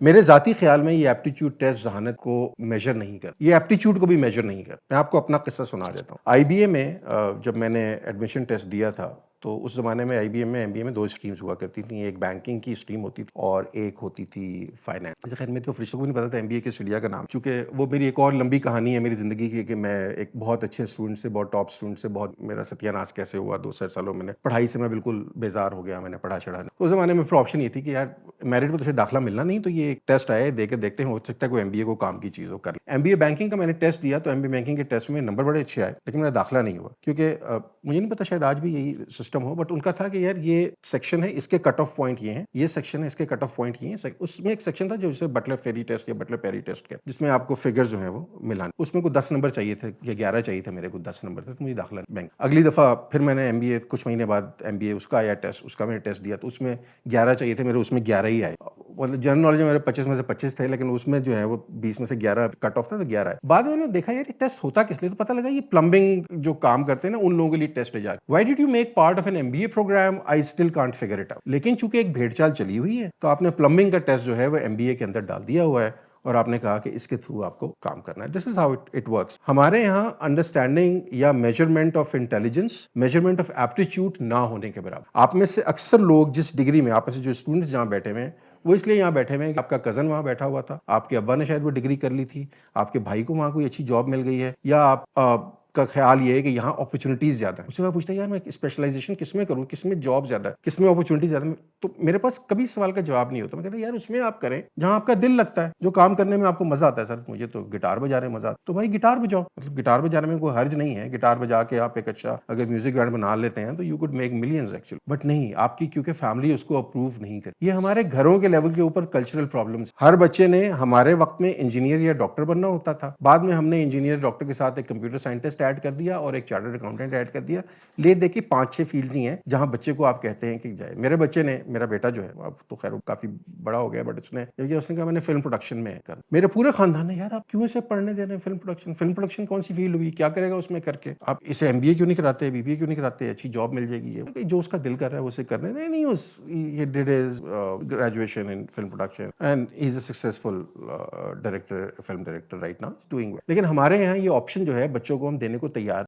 मेरे ज़ाती ख़्याल में ये एप्टीट्यूड टेस्ट ज़हानत को मेजर नहीं कर, ये एप्टीट्यूड को भी मेजर नहीं कर। मैं आपको अपना किस्सा सुना देता हूँ। आईबीए में जब मैंने एडमिशन टेस्ट दिया था तो उस ज़माने में आईबीएम में एमबीए में 2 स्ट्रीम्स हुआ करती थी। एक बैंकिंग की स्ट्रीम होती थी और एक होती थी फाइनेंस। अच्छा खैर मेरे तो फरिश्तों को भी नहीं पता था एमबीए किस स्टडिया का नाम, चूँकि वो मेरी एक और लंबी कहानी है मेरी ज़िंदगी की कि मैं एक बहुत अच्छे स्टूडेंट से, बहुत टॉप स्टूडेंट से बहुत मेरा सत्यानाश कैसे हुआ 2 सालों में। पढ़ाई से मैं बिल्कुल बेजार हो गया, मैंने पढ़ा-छढ़ा नहीं। तो उस ज़माने में फिर ऑप्शन ये थी कि यार मेरिट में तुझे दाखिला मिलना नहीं, तो ये एक टेस्ट आया है, दे के देखते हैं, हो सकता है कोई एमबीए को काम की चीज़ हो, कर ले। एमबीए बैंकिंग का मैंने टेस्ट दिया तो एमबीए बैंकिंग के टेस्ट में नंबर बड़े अच्छे आए, लेकिन मेरा दाखिला नहीं हुआ क्योंकि मुझे नहीं पता शायद आज भी यही सिस्टम हो, बट उनका था कि यार ये सेक्शन है, इसके कट ऑफ पॉइंट ये हैं, ये सेक्शन है, इसके कट ऑफ पॉइंट ये हैं। उसमें एक सेक्शन था जो जिसे बटलर फेरी टेस्ट या बटलर पेरी टेस्ट कहते हैं, जिसमें आपको फिगर जो है वो मिलाने, उसमें को 10 नंबर चाहिए थे या 11 चाहिए थे, मेरे को 10 नंबर थे, तो मुझे दाखिला बैंक। अगली दफ़ा फिर मैंने एमबीए कुछ महीने बाद एमबीए उसका आया टेस्ट, उसका मैंने टेस्ट दिया तो उसमें 11 चाहिए थे, मेरे उसमें 11 ही आए। मतलब जनरल नॉलेज में मेरे 25 में से 25 थे, लेकिन उसमें जो है वो 20 में से 11 कट ऑफ था, तो 11 है। बाद में मैंने देखा यार ये टेस्ट होता किस लिए, तो पता लगा ये प्लम्बिंग जो काम करते हैं ना उन लोगों के लिए टेस्ट है जाके। Why did you make part of an MBA program, I still can't figure it out. लेकिन चूंकि एक भेड़चाल चली हुई है तो आपने प्लम्बिंग का टेस्ट जो है वो एमबीए के अंदर डाल दिया हुआ है और आपने कहा कि इसके थ्रू आपको काम करना है। This is how it works. हमारे यहाँ अंडरस्टैंडिंग या measurement of intelligence, measurement of aptitude ना होने के बराबर। आप में से अक्सर लोग जिस डिग्री में, आप में से जो स्टूडेंट्स जहाँ बैठे हुए हैं वो इसलिए यहाँ बैठे हुए हैं कि आपका कजन वहाँ बैठा हुआ था, आपके अब्बा ने शायद वो डिग्री कर ली थी, आपके भाई को वहाँ कोई अच्छी जॉब मिल गई है, या आप का ख्याल ये है कि यहाँ अपॉर्चुनिटीज ज्यादा है। उसके बाद पूछता है यार मैं स्पेशलाइजेशन किसमें करूँ, किसमें जॉब ज्यादा है, किसमें अपॉर्चुनिटी ज्यादा है। तो मेरे पास कभी सवाल का जवाब नहीं होता। मैं कहता यार उसमें आप करें जहाँ आपका दिल लगता है, जो काम करने में आपको मजा आता है। सर मुझे तो गिटार बजाने में मजा आता है, तो भाई गिटार बजाओ। मतलब गिटार बजाने में कोई हर्ज नहीं है, गिटार बजा के आप एक अच्छा अगर म्यूजिक बैंड बना लेते हैं तो you could make millions actually. But नहीं, आपकी क्योंकि फैमिली उसको अप्रूव नहीं करती। ये हमारे घरों के लेवल के ऊपर कल्चरल प्रॉब्लम्स। हर बच्चे ने हमारे वक्त में इंजीनियर या डॉक्टर बनना होता था, बाद में हमने इंजीनियर डॉक्टर के साथ एक कंप्यूटर साइंटिस्ट ऐड कर दिया और एक चार्टर्ड अकाउंटेंट ऐड कर दिया। ले देखिए 5-6 फील्ड्स ही हैं जहां बच्चे को आप कहते हैं कि जाए। मेरे बच्चे ने, मेरा बेटा जो है अब तो खैर काफी बड़ा हो गया, बट उसने कहा मैंने फिल्म प्रोडक्शन में कर। मेरे पूरे खानदान ने यार आप क्यों इसे पढ़ने दे रहे हैं फिल्म प्रोडक्शन, फिल्म प्रोडक्शन कौन सी फील्ड हुई, क्या करेगा उसमें करके, आप इसे एमबीए क्यों नहीं कराते, बीबीए क्यों नहीं कराते, अच्छी जॉब मिल जाएगी। जो उसका दिल कर रहा है उसे करने दें। नहीं, he did his graduation in film production and he's a successful director, film director right now, he's doing well। लेकिन हमारे यहाँ ये ऑप्शन जो है बच्चों को हम देने को तैयार